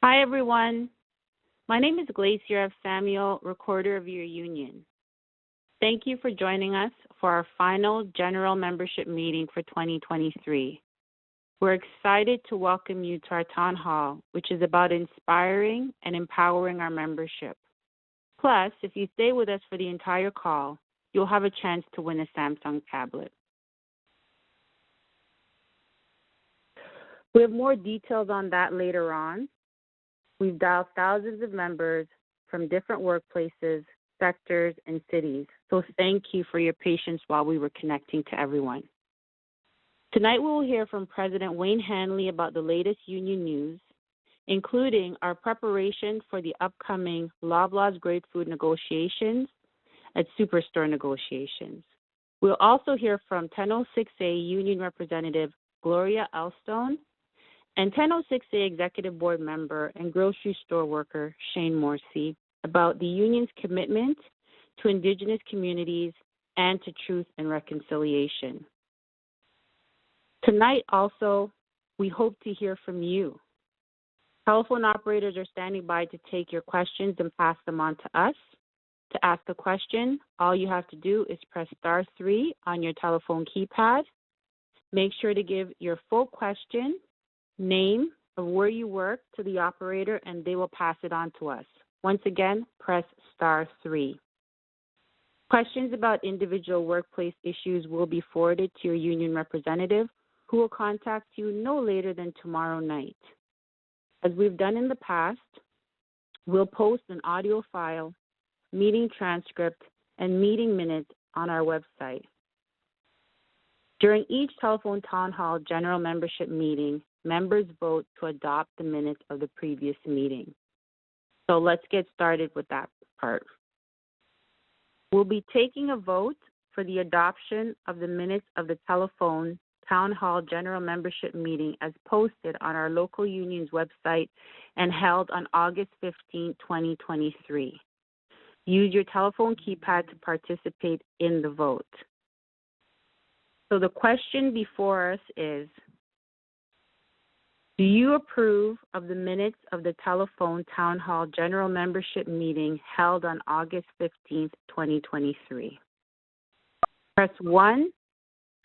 Hi, everyone. My name is Glacier F. Samuel, Recorder of your union. Thank you for joining us for our final general membership meeting for 2023. We're excited to welcome you to our town hall, which is about inspiring and empowering our membership. Plus, if you stay with us for the entire call, you'll have a chance to win a Samsung tablet. We have more details on that later on. We've dialed thousands of members from different workplaces, sectors, and cities. So thank you for your patience while we were connecting to everyone. Tonight we will hear from President Wayne Hanley about the latest union news, including our preparation for the upcoming Loblaws Great Food negotiations and Superstore negotiations. We'll also hear from 1006A Union Representative Gloria Elstone and 1006A Executive Board member and grocery store worker Shane Morrissey about the union's commitment to Indigenous communities and to truth and reconciliation. Tonight also, we hope to hear from you. Telephone operators are standing by to take your questions and pass them on to us. To ask a question, all you have to do is press *3 on your telephone keypad. Make sure to give your full question, name of where you work to the operator, and they will pass it on to us. Once again, press *3. Questions about individual workplace issues will be forwarded to your union representative, who will contact you no later than tomorrow night. As we've done in the past, we'll post an audio file, meeting transcript, and meeting minutes on our website. During each telephone town hall general membership meeting, members vote to adopt the minutes of the previous meeting. So let's get started with that part. We'll be taking a vote for the adoption of the minutes of the telephone town hall general membership meeting as posted on our local union's website and held on August 15, 2023. Use your telephone keypad to participate in the vote. So the question before us is, do you approve of the minutes of the telephone town hall general membership meeting held on August 15, 2023? Press 1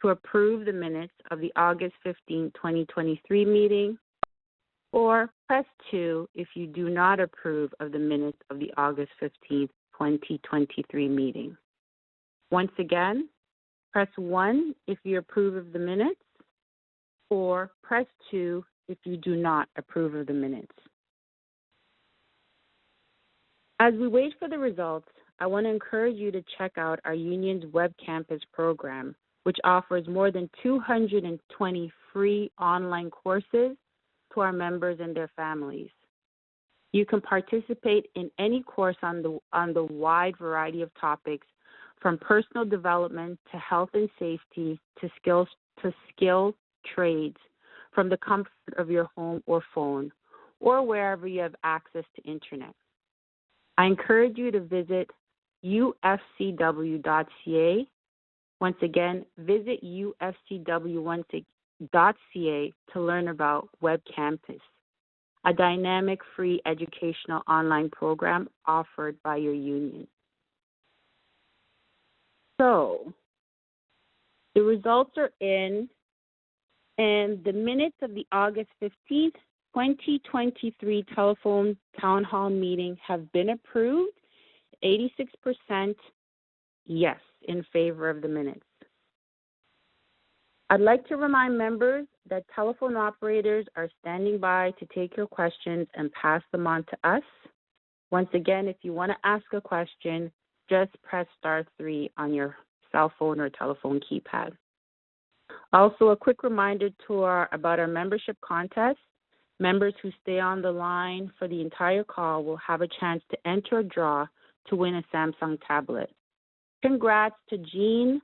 to approve the minutes of the August 15, 2023 meeting, or press 2 if you do not approve of the minutes of the August 15, 2023 meeting. Once again, press 1 if you approve of the minutes, or press 2 if you do not approve of the minutes. As we wait for the results, I want to encourage you to check out our union's web campus program, which offers more than 220 free online courses to our members and their families. You can participate in any course on the wide variety of topics, from personal development to health and safety to skill trades, from the comfort of your home or phone, or wherever you have access to internet. I encourage you to visit UFCW.ca. Once again, visit UFCW.ca to learn about Web Campus, a dynamic free educational online program offered by your union. So, the results are in, and the minutes of the August 15th, 2023 telephone town hall meeting have been approved. 86% yes in favor of the minutes. I'd like to remind members that telephone operators are standing by to take your questions and pass them on to us. Once again, if you want to ask a question, just press *3 on your cell phone or telephone keypad. Also, a quick reminder about our membership contest. Members who stay on the line for the entire call will have a chance to enter a draw to win a Samsung tablet. Congrats to Jean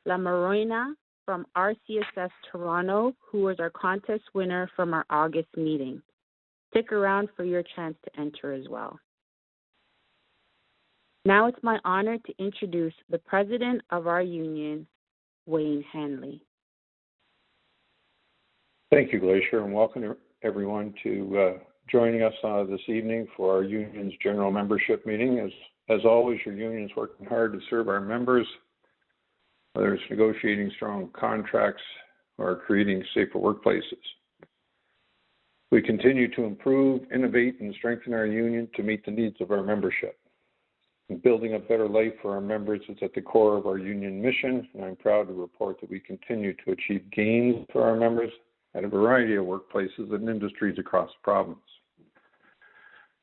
Lamarina from RCSS Toronto, who was our contest winner from our August meeting. Stick around for your chance to enter as well. Now it's my honor to introduce the president of our union, Wayne Hanley. Thank you, Glacier, and welcome everyone to joining us this evening for our union's general membership meeting. As always, your union is working hard to serve our members, whether it's negotiating strong contracts or creating safer workplaces. We continue to improve, innovate, and strengthen our union to meet the needs of our membership. And building a better life for our members is at the core of our union mission, and I'm proud to report that we continue to achieve gains for our members at a variety of workplaces and industries across the province.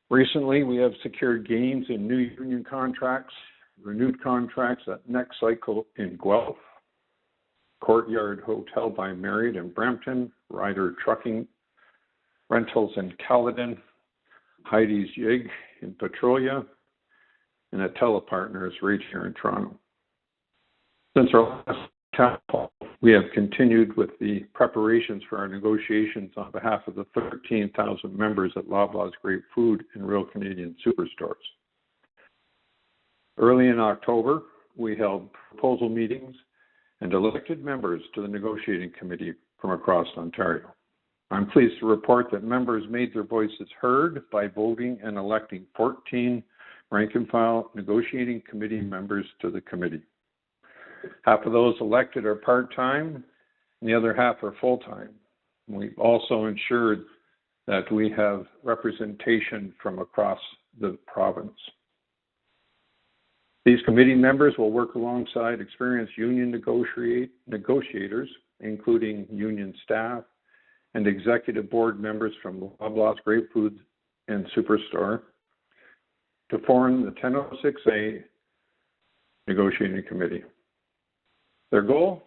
Recently, we have secured gains in new union contracts, renewed contracts at Next Cycle in Guelph, Courtyard Hotel by Marriott in Brampton, Ryder Trucking Rentals in Caledon, Heidi's Jig in Petrolia, and at Telepartners right here in Toronto. Since our last call, we have continued with the preparations for our negotiations on behalf of the 13,000 members at Loblaws Great Food and Real Canadian Superstores. Early in October, we held proposal meetings and elected members to the negotiating committee from across Ontario. I'm pleased to report that members made their voices heard by voting and electing 14 rank-and-file negotiating committee members to the committee. Half of those elected are part-time, and the other half are full-time. We've also ensured that we have representation from across the province. These committee members will work alongside experienced union negotiators, including union staff and executive board members from Loblaws Great Food and Superstore, to form the 1006A negotiating committee. Their goal?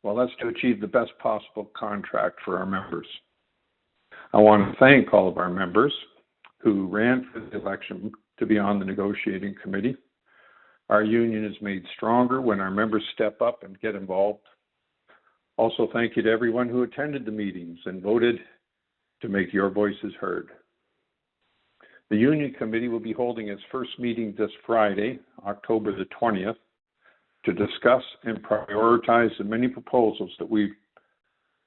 Well, that's to achieve the best possible contract for our members. I want to thank all of our members who ran for the election to be on the negotiating committee. Our union is made stronger when our members step up and get involved. Also, thank you to everyone who attended the meetings and voted to make your voices heard. The Union Committee will be holding its first meeting this Friday, October the 20th, to discuss and prioritize the many proposals that we've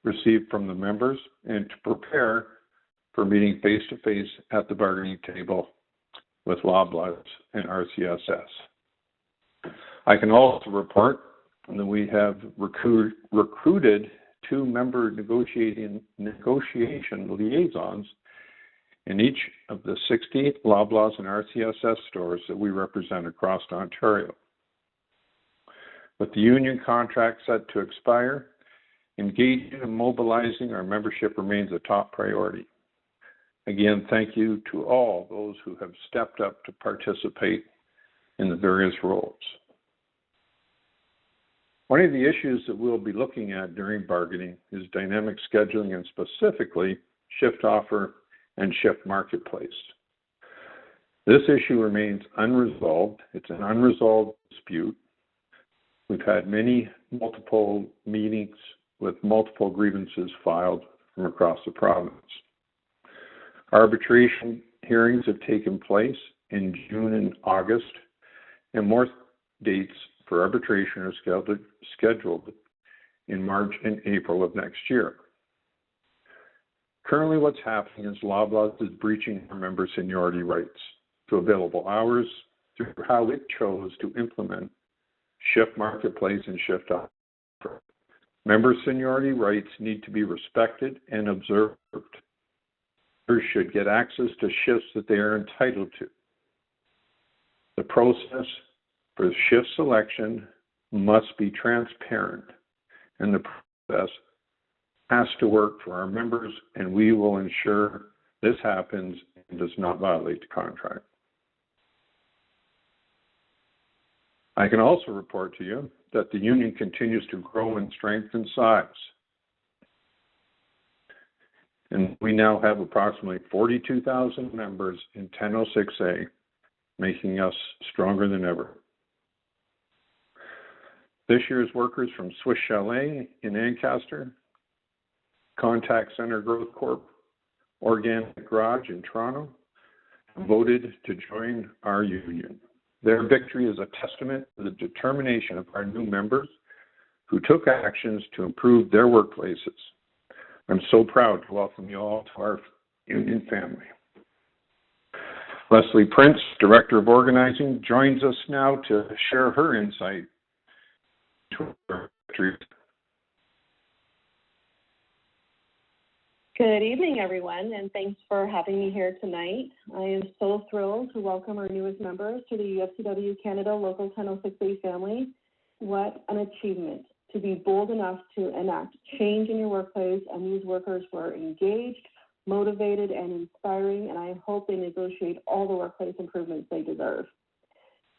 received from the members and to prepare for meeting face-to-face at the bargaining table with Loblaws and RCSS. I can also report that we have recruited 2 member negotiation liaisons in each of the 60 Loblaws and RCSS stores that we represent across Ontario. With the union contract set to expire, engaging and mobilizing our membership remains a top priority. Again, thank you to all those who have stepped up to participate in the various roles. One of the issues that we'll be looking at during bargaining is dynamic scheduling and specifically shift offer and shift marketplace. This issue remains unresolved. It's an unresolved dispute. We've had multiple meetings with multiple grievances filed from across the province. Arbitration hearings have taken place in June and August, and more dates for arbitration are scheduled in March and April of next year. Currently, what's happening is Loblaws is breaching our member seniority rights to available hours through how it chose to implement shift marketplace and shift offer. Member seniority rights need to be respected and observed. Members should get access to shifts that they are entitled to. The process for shift selection must be transparent, and the process has to work for our members, and we will ensure this happens and does not violate the contract. I can also report to you that the union continues to grow in strength and size. And we now have approximately 42,000 members in 1006A, making us stronger than ever. This year's workers from Swiss Chalet in Ancaster, Contact Center Growth Corp, Organic Garage in Toronto, voted to join our union. Their victory is a testament to the determination of our new members who took actions to improve their workplaces. I'm so proud to welcome you all to our union family. Leslie Prince, Director of Organizing, joins us now to share her insight into our victories. Good evening, everyone, and thanks for having me here tonight. I am so thrilled to welcome our newest members to the UFCW Canada Local 1006A family. What an achievement to be bold enough to enact change in your workplace, and these workers were engaged, motivated, and inspiring, and I hope they negotiate all the workplace improvements they deserve.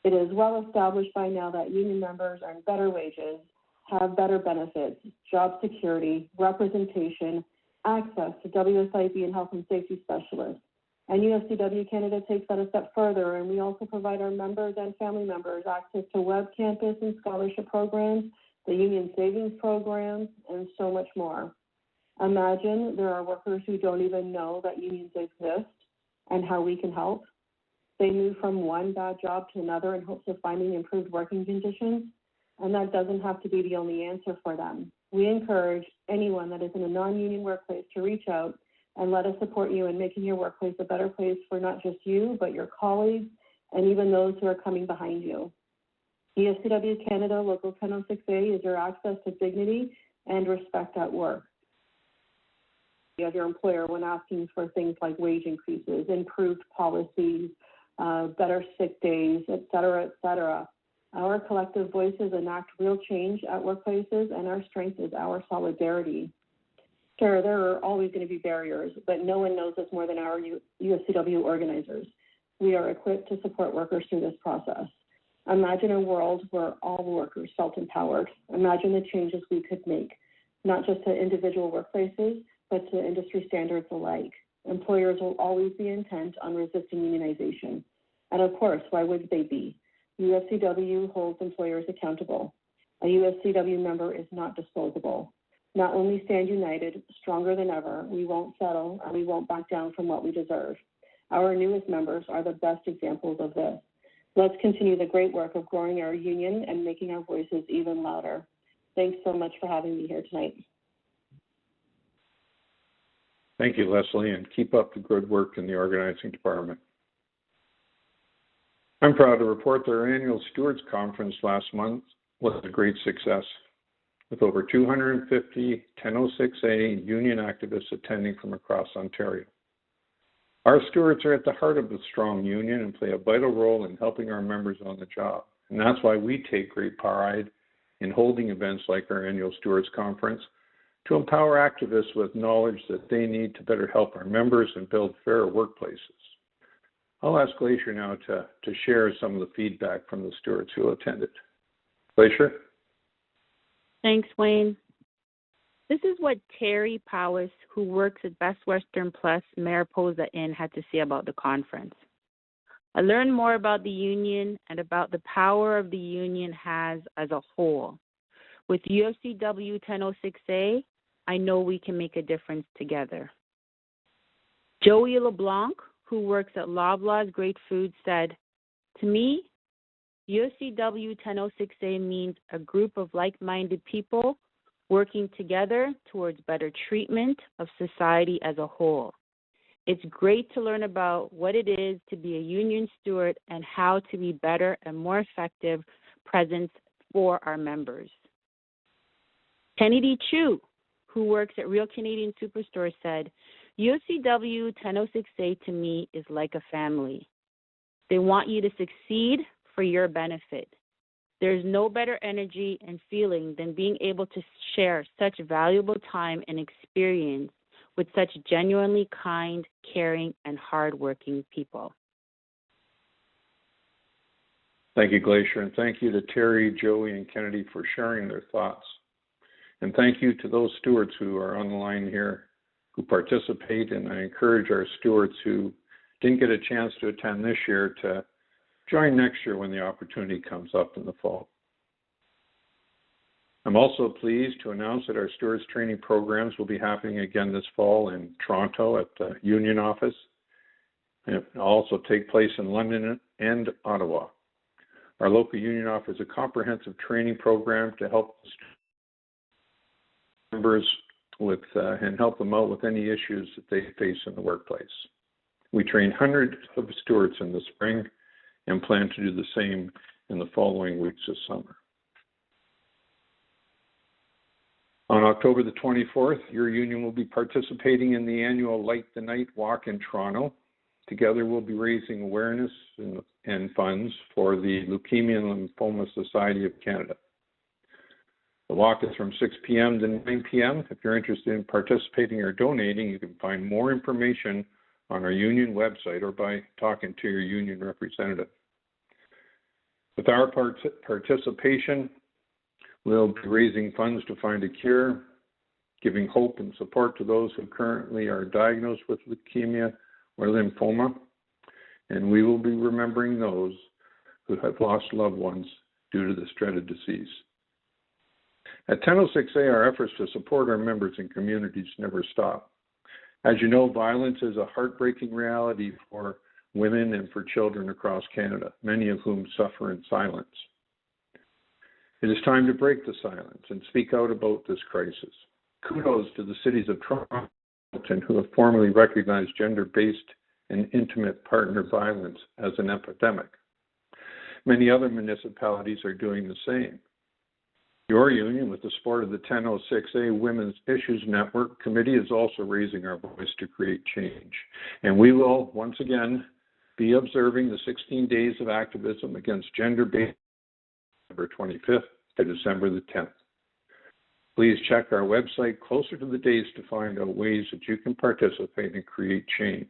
It is well established by now that union members earn better wages, have better benefits, job security, representation, access to WSIB and health and safety specialists. And UFCW Canada takes that a step further, and we also provide our members and family members access to web campus and scholarship programs, the union savings programs, and so much more. Imagine there are workers who don't even know that unions exist and how we can help. They move from one bad job to another in hopes of finding improved working conditions, and that doesn't have to be the only answer for them. We encourage anyone that is in a non-union workplace to reach out and let us support you in making your workplace a better place for not just you, but your colleagues and even those who are coming behind you. UFCW Canada Local 1006A is your access to dignity and respect at work. You have your employer when asking for things like wage increases, improved policies, better sick days, et cetera, et cetera. Our collective voices enact real change at workplaces, and our strength is our solidarity. Sure, there are always going to be barriers, but no one knows us more than our UFCW organizers. We are equipped to support workers through this process. Imagine a world where all workers felt empowered. Imagine the changes we could make, not just to individual workplaces, but to industry standards alike. Employers will always be intent on resisting unionization. And of course, why would they be? UFCW holds employers accountable. A UFCW member is not disposable. Not only stand united, stronger than ever, we won't settle and we won't back down from what we deserve. Our newest members are the best examples of this. Let's continue the great work of growing our union and making our voices even louder. Thanks so much for having me here tonight. Thank you, Leslie, and keep up the good work in the organizing department. I'm proud to report that our annual Stewards Conference last month was a great success, with over 250 1006A union activists attending from across Ontario. Our stewards are at the heart of the strong union and play a vital role in helping our members on the job, and that's why we take great pride in holding events like our annual Stewards Conference to empower activists with knowledge that they need to better help our members and build fairer workplaces. I'll ask Glacier now to share some of the feedback from the stewards who attended. Glacier? Thanks, Wayne. This is what Terry Powis, who works at Best Western Plus Mariposa Inn, had to say about the conference. I learned more about the union and about the power of the union has as a whole. With UFCW 1006A, I know we can make a difference together. Joey LeBlanc, who works at Loblaws Great Foods, said, "To me, UFCW 1006A means a group of like-minded people working together towards better treatment of society as a whole. It's great to learn about what it is to be a union steward and how to be better and more effective presence for our members." Kennedy Chu, who works at Real Canadian Superstore, said, UFCW 1006A to me is like a family. They want you to succeed for your benefit. There's no better energy and feeling than being able to share such valuable time and experience with such genuinely kind, caring, and hardworking people. Thank you, Glacier, and thank you to Terry, Joey, and Kennedy for sharing their thoughts. And thank you to those stewards who are on the line here who participate, and I encourage our stewards who didn't get a chance to attend this year to join next year when the opportunity comes up in the fall. I'm also pleased to announce that our stewards training programs will be happening again this fall in Toronto at the Union office. And it will also take place in London and Ottawa. Our local union offers a comprehensive training program to help members with and help them out with any issues that they face in the workplace. We train hundreds of stewards in the spring and plan to do the same in the following weeks of summer. On October the 24th, your union will be participating in the annual Light the Night Walk in Toronto. Together, we'll be raising awareness and funds for the Leukemia and Lymphoma Society of Canada. The walk is from 6 p.m. to 9 p.m. If you're interested in participating or donating, you can find more information on our union website or by talking to your union representative. With our participation, we'll be raising funds to find a cure, giving hope and support to those who currently are diagnosed with leukemia or lymphoma, and we will be remembering those who have lost loved ones due to this dreaded disease. At 1006A, our efforts to support our members and communities never stop. As you know, violence is a heartbreaking reality for women and for children across Canada, many of whom suffer in silence. It is time to break the silence and speak out about this crisis. Kudos to the cities of Toronto and Hamilton who have formally recognized gender-based and intimate partner violence as an epidemic. Many other municipalities are doing the same. Your union, with the support of the 1006A Women's Issues Network Committee, is also raising our voice to create change. And we will, once again, be observing the 16 days of activism against gender-based December 25th to December the 10th. Please check our website closer to the dates to find out ways that you can participate and create change.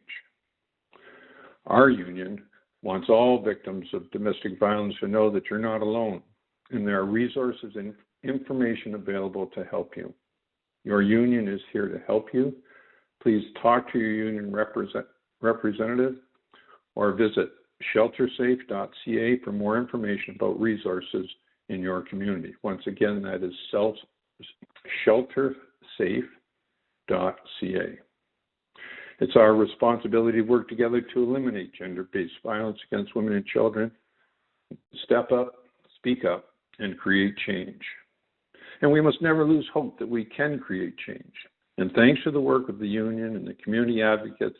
Our union wants all victims of domestic violence to know that you're not alone, and there are resources and information available to help you. Your union is here to help you. Please talk to your union representative or visit sheltersafe.ca for more information about resources in your community. Once again, that is sheltersafe.ca. It's our responsibility to work together to eliminate gender-based violence against women and children, step up, speak up, and create change. And we must never lose hope that we can create change. And thanks to the work of the union and the community advocates,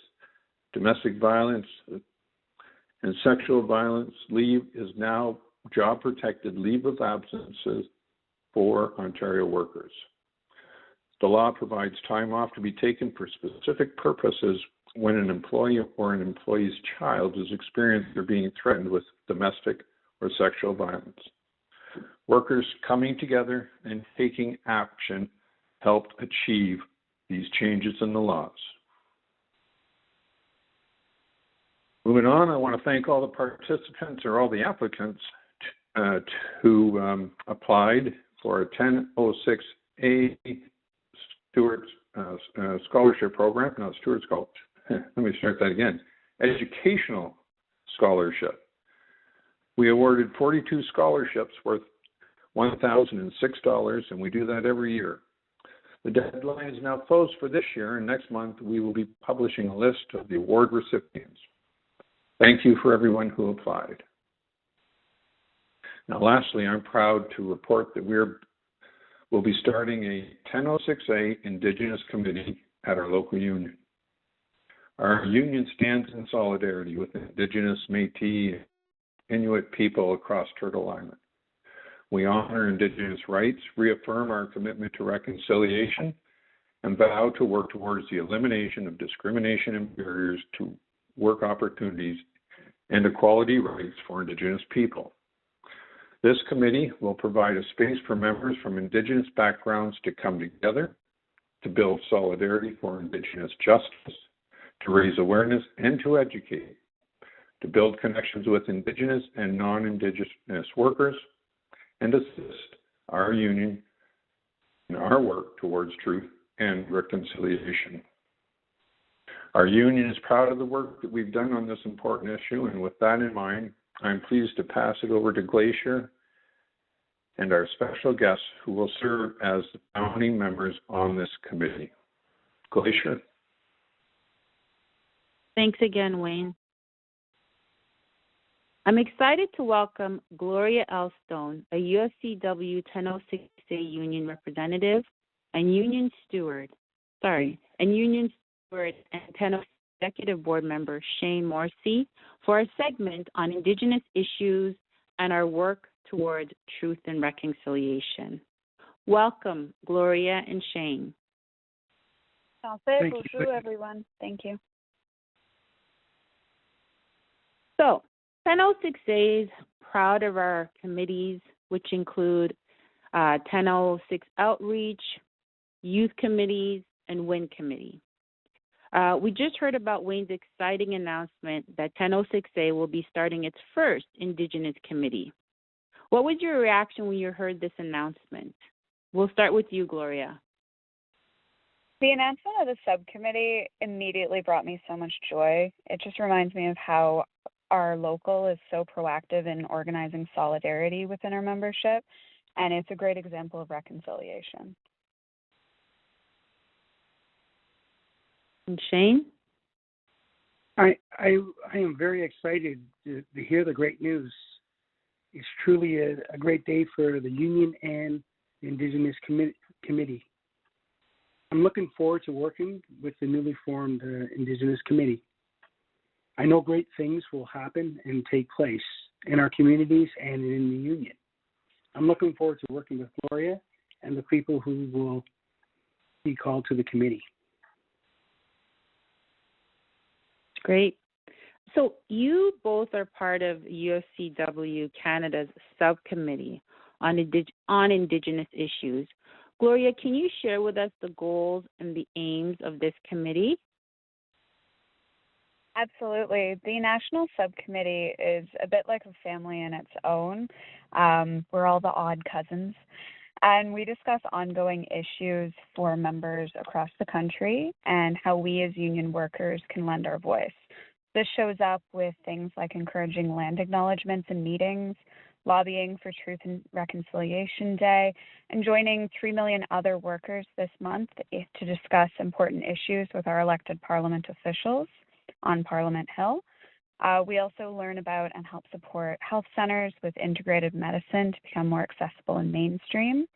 domestic violence and sexual violence leave is now job-protected leave of absences for Ontario workers. The law provides time off to be taken for specific purposes when an employee or an employee's child is experiencing or being threatened with domestic or sexual violence. Workers coming together and taking action helped achieve these changes in the laws. Moving on, I want to thank all the participants or all the applicants who applied for a 1006A Stewart Scholarship Program. No, Stewart Scholarship. Let me start that again. Educational Scholarship. We awarded 42 scholarships worth $1,006, and we do that every year. The deadline is now closed for this year, and next month we will be publishing a list of the award recipients. Thank you for everyone who applied. Now, lastly, I'm proud to report that we'll be starting a 1006A Indigenous Committee at our local union. Our union stands in solidarity with Indigenous, Métis, Inuit people across Turtle Island. We honor Indigenous rights, reaffirm our commitment to reconciliation, and vow to work towards the elimination of discrimination and barriers to work opportunities and equality rights for Indigenous people. This committee will provide a space for members from Indigenous backgrounds to come together, to build solidarity for Indigenous justice, to raise awareness and to educate, to build connections with Indigenous and non-Indigenous workers, and assist our union in our work towards truth and reconciliation. Our union is proud of the work that we've done on this important issue, and with that in mind, I'm pleased to pass it over to Glacier and our special guests who will serve as the founding members on this committee. Glacier. Thanks again, Wayne. I'm excited to welcome Gloria Elstone, a UFCW 1006A union representative and union steward, and Union Steward and Tenno Executive Board member Shane Morrissey for a segment on Indigenous issues and our work towards truth and reconciliation. Welcome, Gloria and Shane. Bonjour, everyone. Thank you. So, 1006A is proud of our committees, which include 1006 Outreach, Youth Committees, and WIN Committee. We just heard about Wayne's exciting announcement that 1006A will be starting its first Indigenous committee. What was your reaction when you heard this announcement? We'll start with you, Gloria. The announcement of the subcommittee immediately brought me so much joy. It just reminds me of how our local is so proactive in organizing solidarity within our membership, and it's a great example of reconciliation. And Shane? I am very excited to hear the great news. It's truly a great day for the Union and the Indigenous Committee. I'm looking forward to working with the newly formed Indigenous Committee. I know great things will happen and take place in our communities and in the Union. I'm looking forward to working with Gloria and the people who will be called to the committee. Great. So you both are part of UFCW Canada's subcommittee on Indigenous issues. Gloria, can you share with us the goals and the aims of this committee? Absolutely. The National Subcommittee is a bit like a family in its own. We're all the odd cousins. And we discuss ongoing issues for members across the country and how we as union workers can lend our voice. This shows up with things like encouraging land acknowledgements in meetings, lobbying for Truth and Reconciliation Day, and joining 3 million other workers this month to discuss important issues with our elected Parliament officials on Parliament Hill. We also learn about and help support health centers with integrated medicine to become more accessible and mainstream,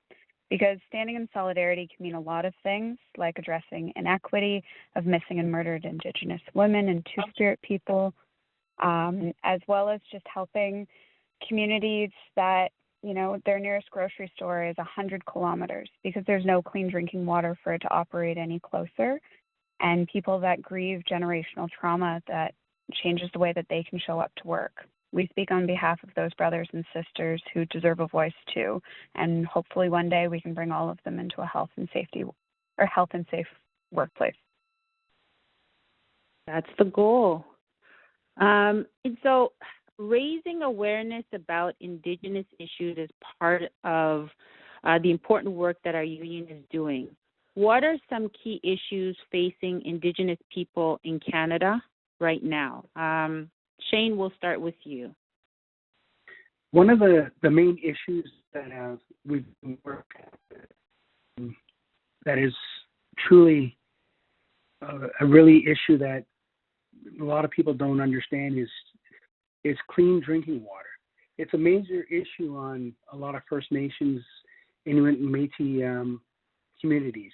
because standing in solidarity can mean a lot of things, like addressing inequity of missing and murdered Indigenous women and Two-Spirit people, as well as just helping communities that, their nearest grocery store is 100 kilometers because there's no clean drinking water for it to operate any closer, and people that grieve generational trauma that changes the way that they can show up to work. We speak on behalf of those brothers and sisters who deserve a voice too, and hopefully one day we can bring all of them into a health and safe workplace. That's the goal. And so raising awareness about Indigenous issues is part of the important work that our union is doing. What are some key issues facing Indigenous people in Canada right now? Shane, we'll start with you. One of the main issues that we've worked at, that is truly a really issue that a lot of people don't understand is clean drinking water. It's a major issue on a lot of First Nations, Inuit, and Métis communities.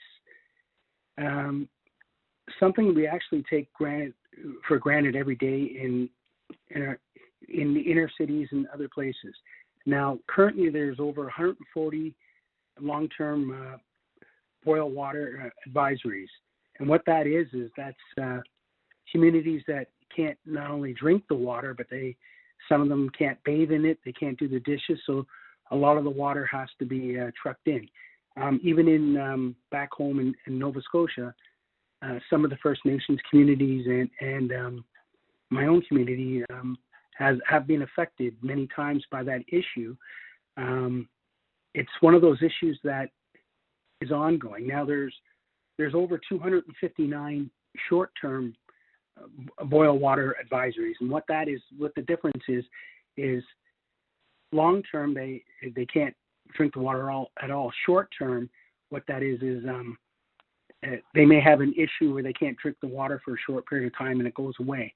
Something we actually take for granted every day in the inner cities and other places. Now, currently there's over 140 long-term boil water advisories. And what that is that's communities that can't not only drink the water, but some of them can't bathe in it, they can't do the dishes, so a lot of the water has to be trucked in. Even in back home in Nova Scotia, some of the First Nations communities and my own community have been affected many times by that issue. It's one of those issues that is ongoing. Now there's over 259 short-term boil water advisories, and what the difference is long-term they can't drink the water at all. Short-term, what that is they may have an issue where they can't drink the water for a short period of time and it goes away.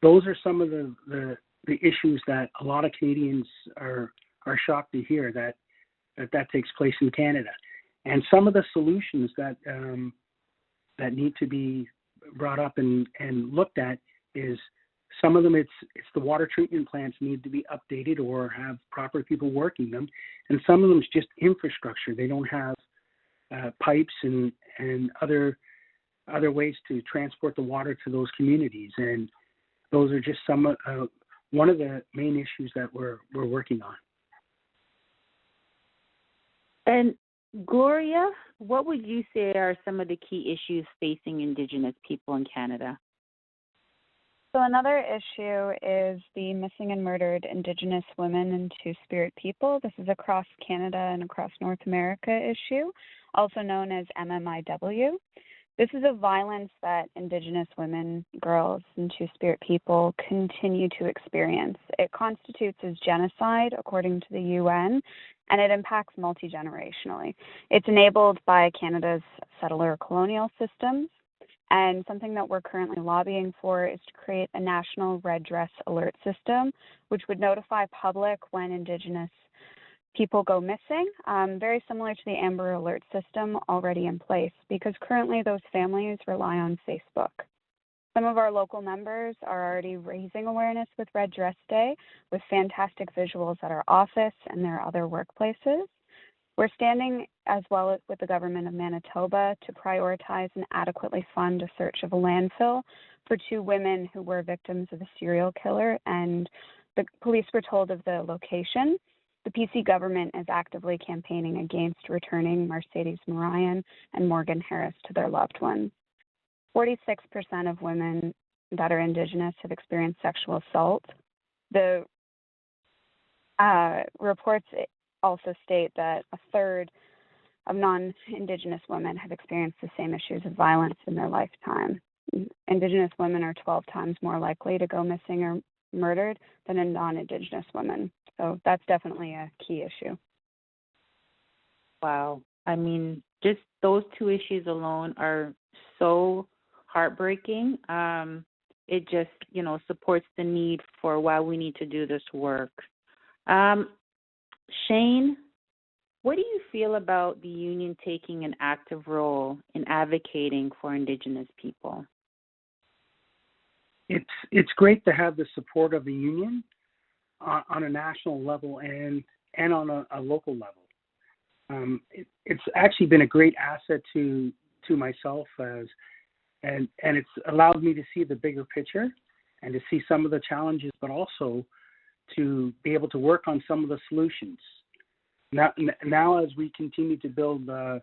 Those are some of the issues that a lot of Canadians are shocked to hear that takes place in Canada. And some of the solutions that that need to be brought up and looked at is some of them it's the water treatment plants need to be updated or have proper people working them, and some of them is just infrastructure. They don't have pipes and other ways to transport the water to those communities, and those are just some one of the main issues that we're working on. And Gloria, what would you say are some of the key issues facing Indigenous people in Canada? So another issue is the missing and murdered Indigenous women and Two-Spirit people. This is across Canada and across North America issue, also known as MMIW. This is a violence that Indigenous women, girls, and Two-Spirit people continue to experience. It constitutes as genocide, according to the UN, and it impacts multi-generationally. It's enabled by Canada's settler colonial systems, and something that we're currently lobbying for is to create a national redress alert system, which would notify public when Indigenous people go missing, very similar to the Amber Alert system already in place, because currently those families rely on Facebook. Some of our local members are already raising awareness with Red Dress Day with fantastic visuals at our office and their other workplaces. We're standing as well with the government of Manitoba to prioritize and adequately fund a search of a landfill for 2 women who were victims of a serial killer, and the police were told of the location. The PC government is actively campaigning against returning Mercedes Morayan and Morgan Harris to their loved ones. 46% of women that are Indigenous have experienced sexual assault. The reports also state that a third of non-Indigenous women have experienced the same issues of violence in their lifetime. Indigenous women are 12 times more likely to go missing or murdered than a non-Indigenous women. So that's definitely a key issue. Wow. I mean, just those 2 issues alone are so heartbreaking. It just, supports the need for why we need to do this work. Shane, what do you feel about the union taking an active role in advocating for Indigenous people? It's great to have the support of the union on a national level and on a local level. It's actually been a great asset to myself and it's allowed me to see the bigger picture and to see some of the challenges, but also to be able to work on some of the solutions. Now as we continue to build the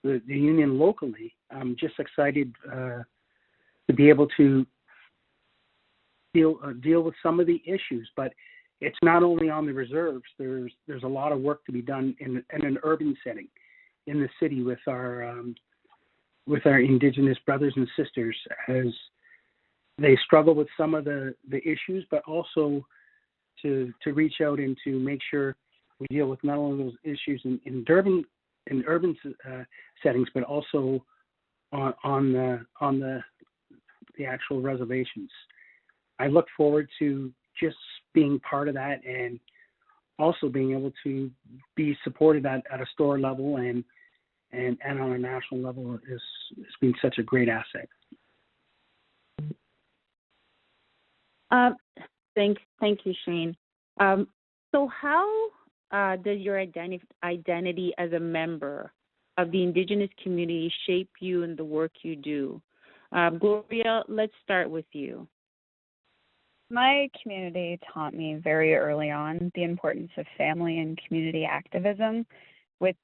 union locally, I'm just excited to be able to deal with some of the issues. But it's not only on the reserves. There's a lot of work to be done in an urban setting, in the city with our Indigenous brothers and sisters as they struggle with some of the issues, but also to reach out and to make sure we deal with not only those issues in urban settings, but also on the actual reservations. I look forward to just being part of that and also being able to be supported at a store level and on a national level has been such a great asset. Thank you, Shane. So how does your identity as a member of the Indigenous community shape you in the work you do? Gloria, let's start with you. My community taught me very early on the importance of family and community activism, with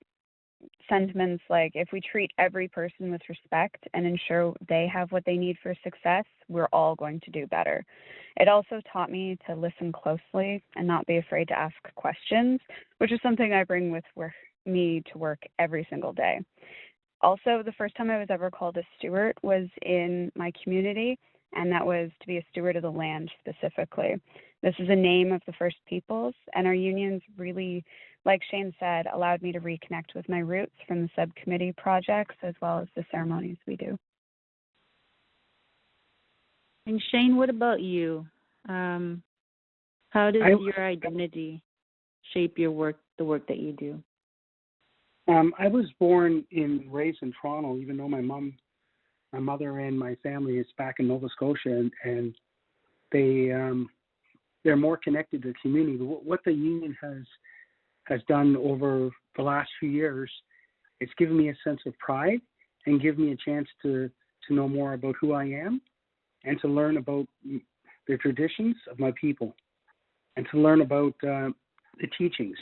sentiments like, if we treat every person with respect and ensure they have what they need for success, we're all going to do better. It also taught me to listen closely and not be afraid to ask questions, which is something I bring with me to work every single day. Also, the first time I was ever called a steward was in my community, and that was to be a steward of the land specifically. This is a name of the First Peoples, and our unions really, like Shane said, allowed me to reconnect with my roots from the subcommittee projects as well as the ceremonies we do. And Shane, what about you? How does your identity shape your work, the work that you do? I was born and raised in Toronto, even though my mother and my family is back in Nova Scotia, and they're more connected to the community. What the union has done over the last few years, it's given me a sense of pride and given me a chance to know more about who I am and to learn about the traditions of my people and to learn about the teachings.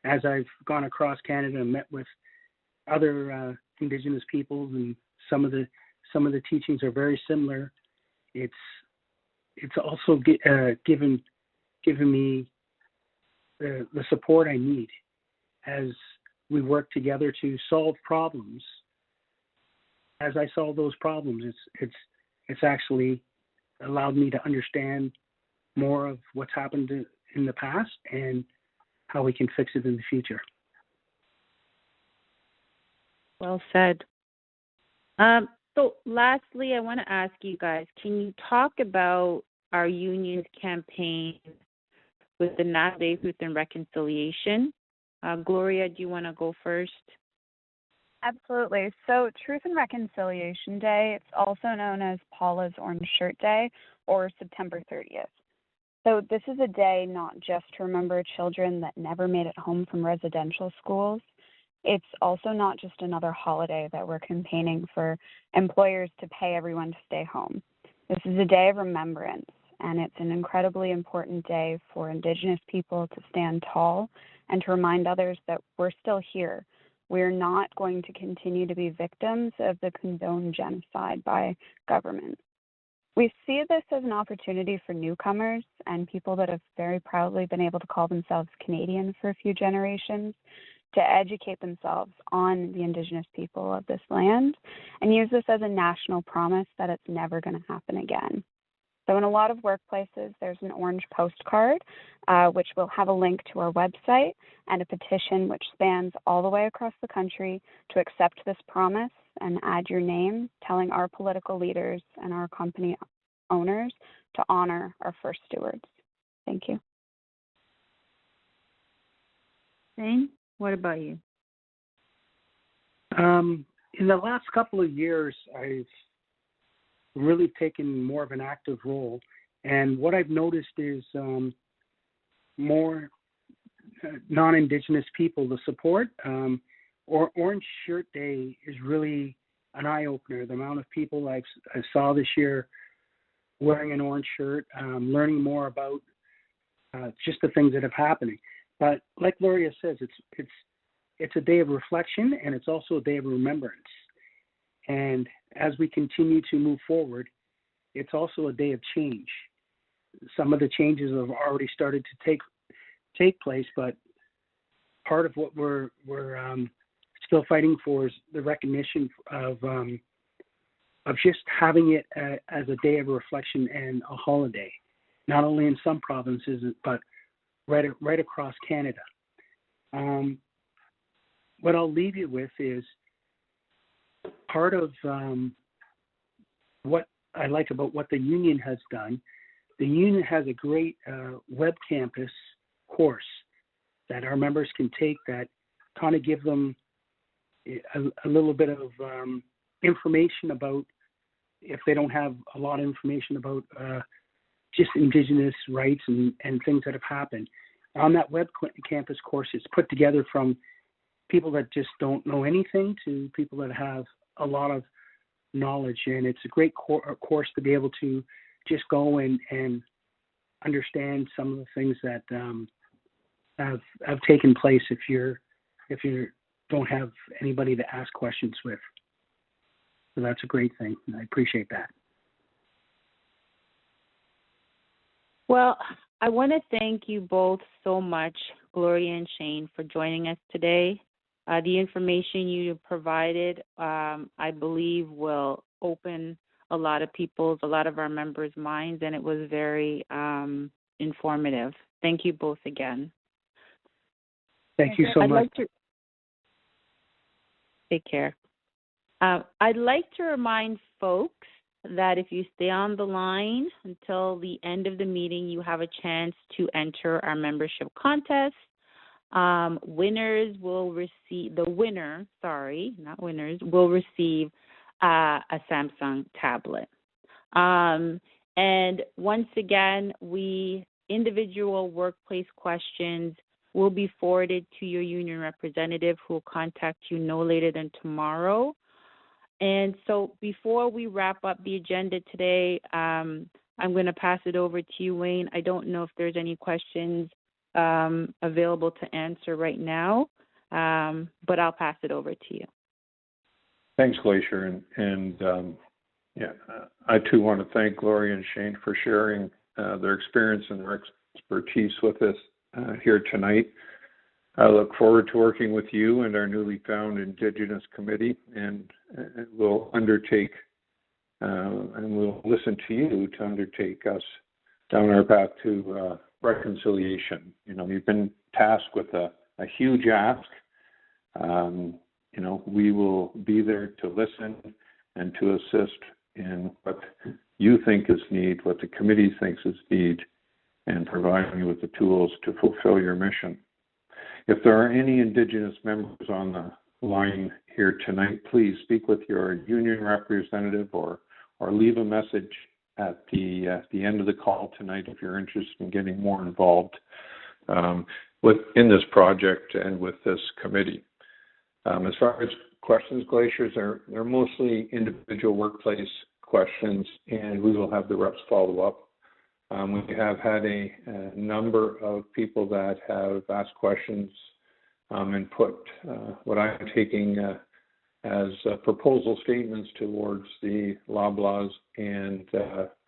As I've gone across Canada and met with other Indigenous peoples, and some of the teachings are very similar. It's also given me the support I need as we work together to solve problems. As I solve those problems, it's actually allowed me to understand more of what's happened in the past and how we can fix it in the future. Well said. So lastly, I want to ask you guys, can you talk about our union's campaign with the National Day Truth and Reconciliation? Gloria, do you want to go first? Absolutely. So Truth and Reconciliation Day, it's also known as Paula's Orange Shirt Day or September 30th. So this is a day not just to remember children that never made it home from residential schools. It's also not just another holiday that we're campaigning for employers to pay everyone to stay home. This is a day of remembrance, and it's an incredibly important day for Indigenous people to stand tall and to remind others that we're still here. We're not going to continue to be victims of the condoned genocide by government. We see this as an opportunity for newcomers and people that have very proudly been able to call themselves Canadian for a few generations to educate themselves on the Indigenous people of this land and use this as a national promise that it's never going to happen again. So in a lot of workplaces, there's an orange postcard, which will have a link to our website and a petition which spans all the way across the country to accept this promise and add your name, telling our political leaders and our company owners to honor our first stewards. Thank you. Shane, what about you? In the last couple of years, I've really taken more of an active role. And what I've noticed is more non-Indigenous people to support. Orange Shirt Day is really an eye-opener. The amount of people I saw this year wearing an orange shirt, learning more about just the things that have happening. But like Gloria says, it's a day of reflection, and it's also a day of remembrance. And as we continue to move forward, it's also a day of change. Some of the changes have already started to take place, but part of what we're still fighting for is the recognition of just having it as a day of reflection and a holiday, not only in some provinces but right across Canada. What I'll leave you with is part of what I like about what the union has done. The union has a great web campus course that our members can take that kind of give them a little bit of information about, if they don't have a lot of information about just Indigenous rights and things that have happened. On that web campus course, it's put together from people that just don't know anything to people that have a lot of knowledge, and it's a great course to be able to just go and understand some of the things that have taken place if you don't have anybody to ask questions with. So that's a great thing. I appreciate that. Well, I want to thank you both so much, Gloria and Shane, for joining us today. The information you provided, I believe, will open a lot of our members' minds, and it was very informative. Thank you both again. Thank you so much. Take care. I'd like to remind folks that if you stay on the line until the end of the meeting, you have a chance to enter our membership contest. Winners will receive, the winner, sorry, not winners, will receive a Samsung tablet. And once again, individual workplace questions will be forwarded to your union representative, who will contact you no later than tomorrow. And so before we wrap up the agenda today, I'm going to pass it over to you, Wayne. I don't know if there's any questions available to answer right now, but I'll pass it over to you. Thanks, Glacier. And I too want to thank Gloria and Shane for sharing their experience and their expertise with us here tonight. I look forward to working with you and our newly found Indigenous Committee, and we'll undertake and we'll listen to you to undertake us down our path to reconciliation. You know, you've been tasked with a huge ask. You know, we will be there to listen and to assist in what you think is need, what the committee thinks is need, and providing you with the tools to fulfill your mission. If there are any Indigenous members on the line here tonight, please speak with your union representative or leave a message at the end of the call tonight if you're interested in getting more involved in this project and with this committee. As far as questions, Glaciers, they're mostly individual workplace questions, and we will have the reps follow up. We have had a number of people that have asked questions and put what I'm taking as proposal statements towards the Loblaws and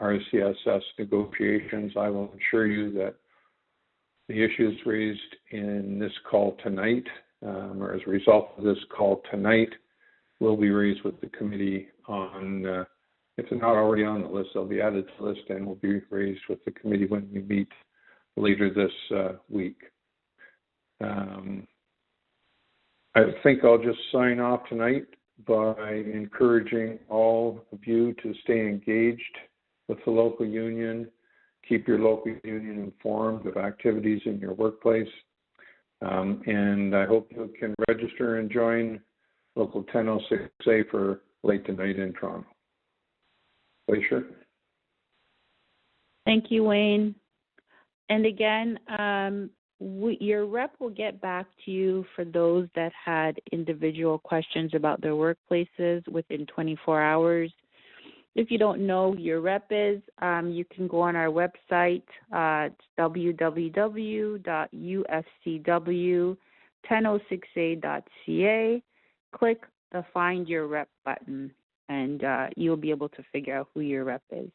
RCSS negotiations. I will assure you that the issues raised in this call tonight, or as a result of this call tonight, will be raised with the committee on, if they're not already on the list, they'll be added to the list and will be raised with the committee when we meet later this week. I think I'll just sign off tonight by encouraging all of you to stay engaged with the local union, keep your local union informed of activities in your workplace, and I hope you can register and join Local 1006A for late tonight in Toronto. Glacier. Thank you, Wayne. And again, your rep will get back to you for those that had individual questions about their workplaces within 24 hours. If you don't know who your rep is, you can go on our website, www.ufcw1006a.ca, click the Find Your Rep button, and you'll be able to figure out who your rep is.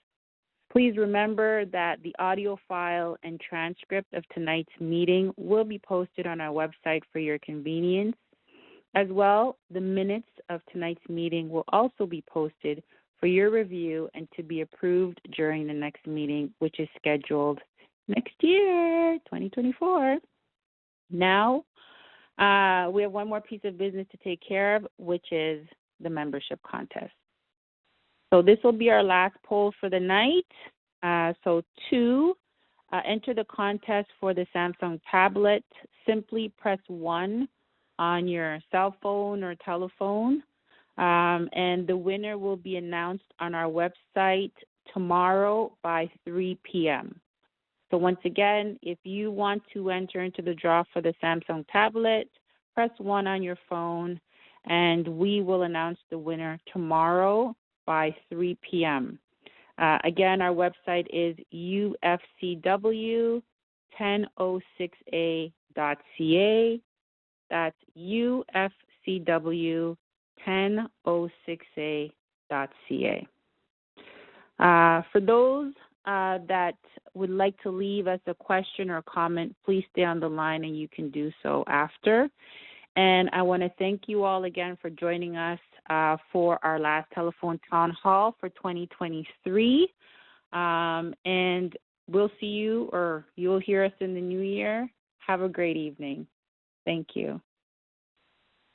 Please remember that the audio file and transcript of tonight's meeting will be posted on our website for your convenience. As well, the minutes of tonight's meeting will also be posted for your review and to be approved during the next meeting, which is scheduled next year, 2024. Now, we have one more piece of business to take care of, which is the membership contest. So this will be our last poll for the night. So to enter the contest for the Samsung tablet, simply press 1 on your cell phone or telephone, and the winner will be announced on our website tomorrow by 3 p.m. So once again, if you want to enter into the draw for the Samsung tablet, press 1 on your phone, and we will announce the winner tomorrow by 3 p.m. Again, our website is UFCW1006A.ca. That's UFCW1006A.ca. For those that would like to leave us a question or comment, please stay on the line and you can do so after. And I want to thank you all again for joining us for our last telephone town hall for 2023. And we'll see you, or you'll hear us in the new year. Have a great evening. Thank you.